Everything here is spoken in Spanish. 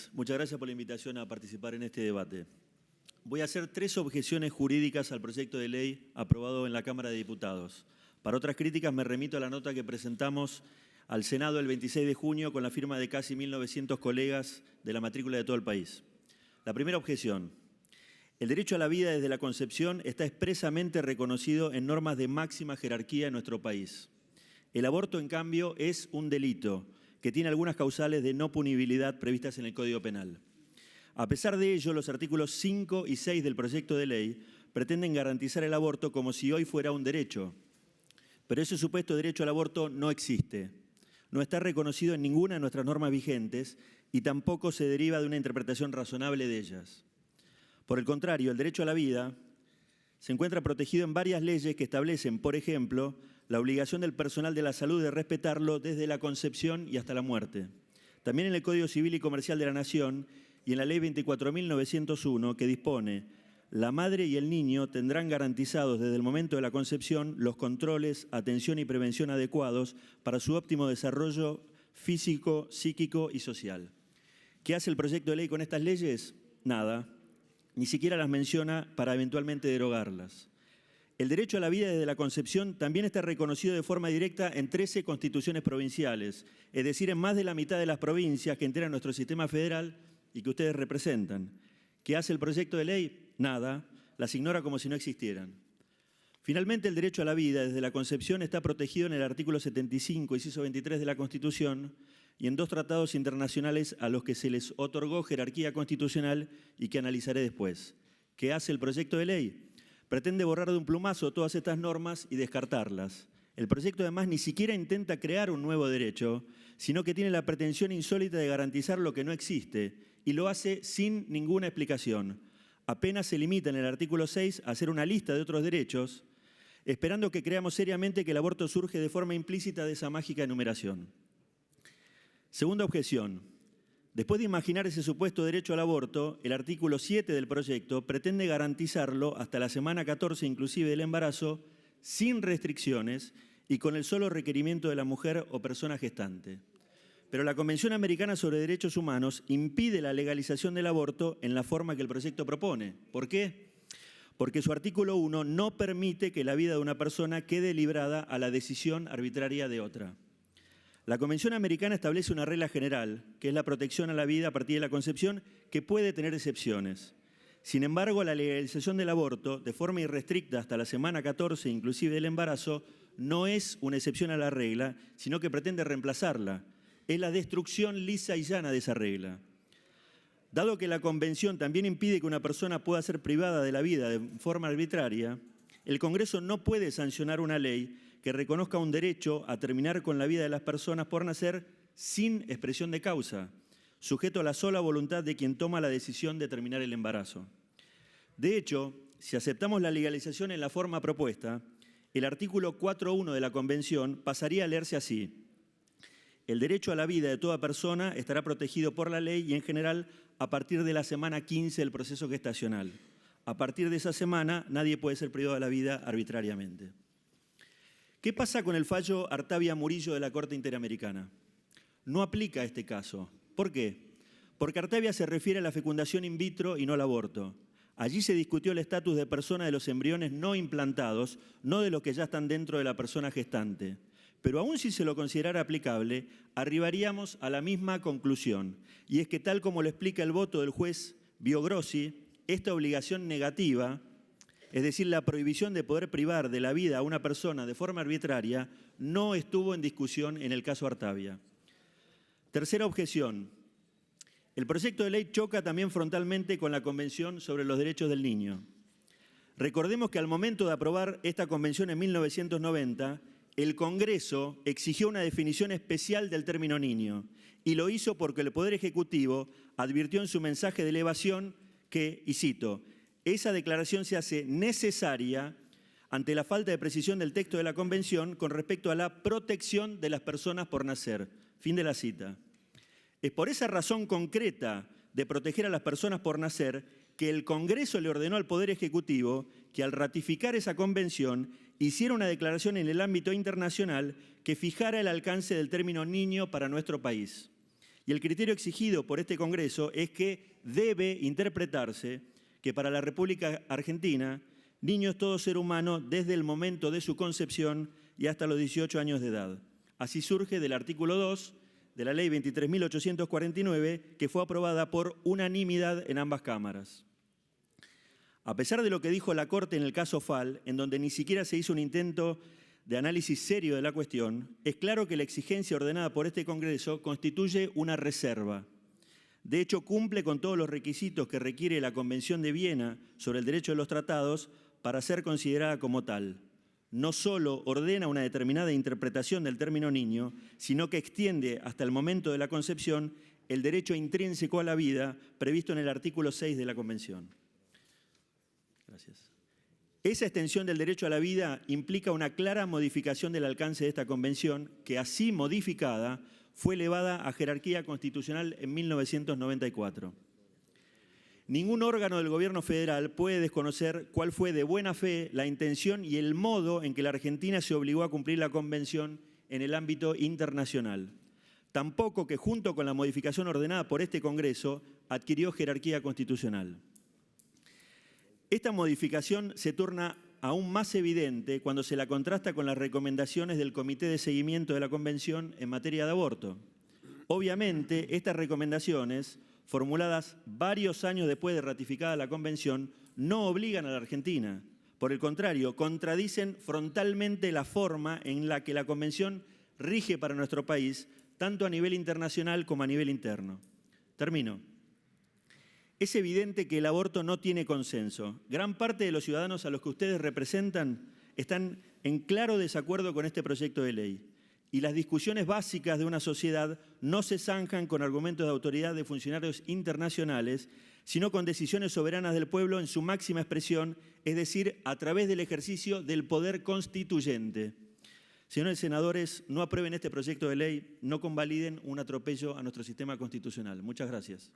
días. Muchas gracias por la invitación a participar en este debate. Voy a hacer 3 objeciones jurídicas al proyecto de ley aprobado en la Cámara de Diputados. Para otras críticas me remito a la nota que presentamos al Senado el 26 de junio con la firma de casi 1.900 colegas de la matrícula de todo el país. La primera objeción. El derecho a la vida desde la concepción está expresamente reconocido en normas de máxima jerarquía en nuestro país. El aborto, en cambio, es un delito que tiene algunas causales de no punibilidad previstas en el Código Penal. A pesar de ello, los artículos 5 y 6 del proyecto de ley pretenden garantizar el aborto como si hoy fuera un derecho. Pero ese supuesto derecho al aborto no existe. No está reconocido en ninguna de nuestras normas vigentes y tampoco se deriva de una interpretación razonable de ellas. Por el contrario, el derecho a la vida se encuentra protegido en varias leyes que establecen, por ejemplo, la obligación del personal de la salud de respetarlo desde la concepción y hasta la muerte. También en el Código Civil y Comercial de la Nación y en la Ley 24.901, que dispone: la madre y el niño tendrán garantizados desde el momento de la concepción los controles, atención y prevención adecuados para su óptimo desarrollo físico, psíquico y social. ¿Qué hace el proyecto de ley con estas leyes? Nada. Ni siquiera las menciona para eventualmente derogarlas. El derecho a la vida desde la concepción también está reconocido de forma directa en 13 constituciones provinciales, es decir, en más de la mitad de las provincias que integran nuestro sistema federal y que ustedes representan. ¿Qué hace el proyecto de ley? Nada, las ignora como si no existieran. Finalmente, el derecho a la vida desde la concepción está protegido en el artículo 75, inciso 23 de la Constitución y en 2 tratados internacionales a los que se les otorgó jerarquía constitucional y que analizaré después. ¿Qué hace el proyecto de ley? Pretende borrar de un plumazo todas estas normas y descartarlas. El proyecto además ni siquiera intenta crear un nuevo derecho, sino que tiene la pretensión insólita de garantizar lo que no existe y lo hace sin ninguna explicación. Apenas se limita en el artículo 6 a hacer una lista de otros derechos, esperando que creamos seriamente que el aborto surge de forma implícita de esa mágica enumeración. Segunda objeción. Después de imaginar ese supuesto derecho al aborto, el artículo 7 del proyecto pretende garantizarlo hasta la semana 14 inclusive del embarazo, sin restricciones y con el solo requerimiento de la mujer o persona gestante. Pero la Convención Americana sobre Derechos Humanos impide la legalización del aborto en la forma que el proyecto propone. ¿Por qué? Porque su artículo 1 no permite que la vida de una persona quede librada a la decisión arbitraria de otra. La Convención Americana establece una regla general, que es la protección a la vida a partir de la concepción, que puede tener excepciones. Sin embargo, la legalización del aborto, de forma irrestricta hasta la semana 14, inclusive del embarazo, no es una excepción a la regla, sino que pretende reemplazarla. Es la destrucción lisa y llana de esa regla. Dado que la Convención también impide que una persona pueda ser privada de la vida de forma arbitraria, el Congreso no puede sancionar una ley que reconozca un derecho a terminar con la vida de las personas por nacer sin expresión de causa, sujeto a la sola voluntad de quien toma la decisión de terminar el embarazo. De hecho, si aceptamos la legalización en la forma propuesta, el artículo 4.1 de la Convención pasaría a leerse así: el derecho a la vida de toda persona estará protegido por la ley y en general a partir de la semana 15 del proceso gestacional. A partir de esa semana nadie puede ser privado de la vida arbitrariamente. ¿Qué pasa con el fallo Artavia Murillo de la Corte Interamericana? No aplica a este caso. ¿Por qué? Porque Artavia se refiere a la fecundación in vitro y no al aborto. Allí se discutió el estatus de persona de los embriones no implantados, no de los que ya están dentro de la persona gestante. Pero aún si se lo considerara aplicable, arribaríamos a la misma conclusión. Y es que tal como lo explica el voto del juez Biogrossi, esta obligación negativa, es decir, la prohibición de poder privar de la vida a una persona de forma arbitraria, no estuvo en discusión en el caso Artavia. Tercera objeción. El proyecto de ley choca también frontalmente con la Convención sobre los Derechos del Niño. Recordemos que al momento de aprobar esta convención en 1990, el Congreso exigió una definición especial del término niño y lo hizo porque el Poder Ejecutivo advirtió en su mensaje de elevación que, y cito, esa declaración se hace necesaria ante la falta de precisión del texto de la Convención con respecto a la protección de las personas por nacer. Fin de la cita. Es por esa razón concreta de proteger a las personas por nacer que el Congreso le ordenó al Poder Ejecutivo que al ratificar esa convención hiciera una declaración en el ámbito internacional que fijara el alcance del término niño para nuestro país. Y el criterio exigido por este Congreso es que debe interpretarse que para la República Argentina, niño es todo ser humano desde el momento de su concepción y hasta los 18 años de edad. Así surge del artículo 2 de la Ley 23.849, que fue aprobada por unanimidad en ambas cámaras. A pesar de lo que dijo la Corte en el caso Fall, en donde ni siquiera se hizo un intento de análisis serio de la cuestión, es claro que la exigencia ordenada por este Congreso constituye una reserva. De hecho, cumple con todos los requisitos que requiere la Convención de Viena sobre el derecho de los tratados para ser considerada como tal. No solo ordena una determinada interpretación del término niño, sino que extiende hasta el momento de la concepción el derecho intrínseco a la vida previsto en el artículo 6 de la Convención. Gracias. Esa extensión del derecho a la vida implica una clara modificación del alcance de esta Convención, que así modificada fue elevada a jerarquía constitucional en 1994. Ningún órgano del Gobierno federal puede desconocer cuál fue de buena fe la intención y el modo en que la Argentina se obligó a cumplir la Convención en el ámbito internacional. Tampoco que junto con la modificación ordenada por este Congreso adquirió jerarquía constitucional. Esta modificación se torna aún más evidente cuando se la contrasta con las recomendaciones del Comité de Seguimiento de la Convención en materia de aborto. Obviamente, estas recomendaciones, formuladas varios años después de ratificada la Convención, no obligan a la Argentina. Por el contrario, contradicen frontalmente la forma en la que la Convención rige para nuestro país, tanto a nivel internacional como a nivel interno. Termino. Es evidente que el aborto no tiene consenso. Gran parte de los ciudadanos a los que ustedes representan están en claro desacuerdo con este proyecto de ley. Y las discusiones básicas de una sociedad no se zanjan con argumentos de autoridad de funcionarios internacionales, sino con decisiones soberanas del pueblo en su máxima expresión, es decir, a través del ejercicio del poder constituyente. Señores senadores, no aprueben este proyecto de ley, no convaliden un atropello a nuestro sistema constitucional. Muchas gracias.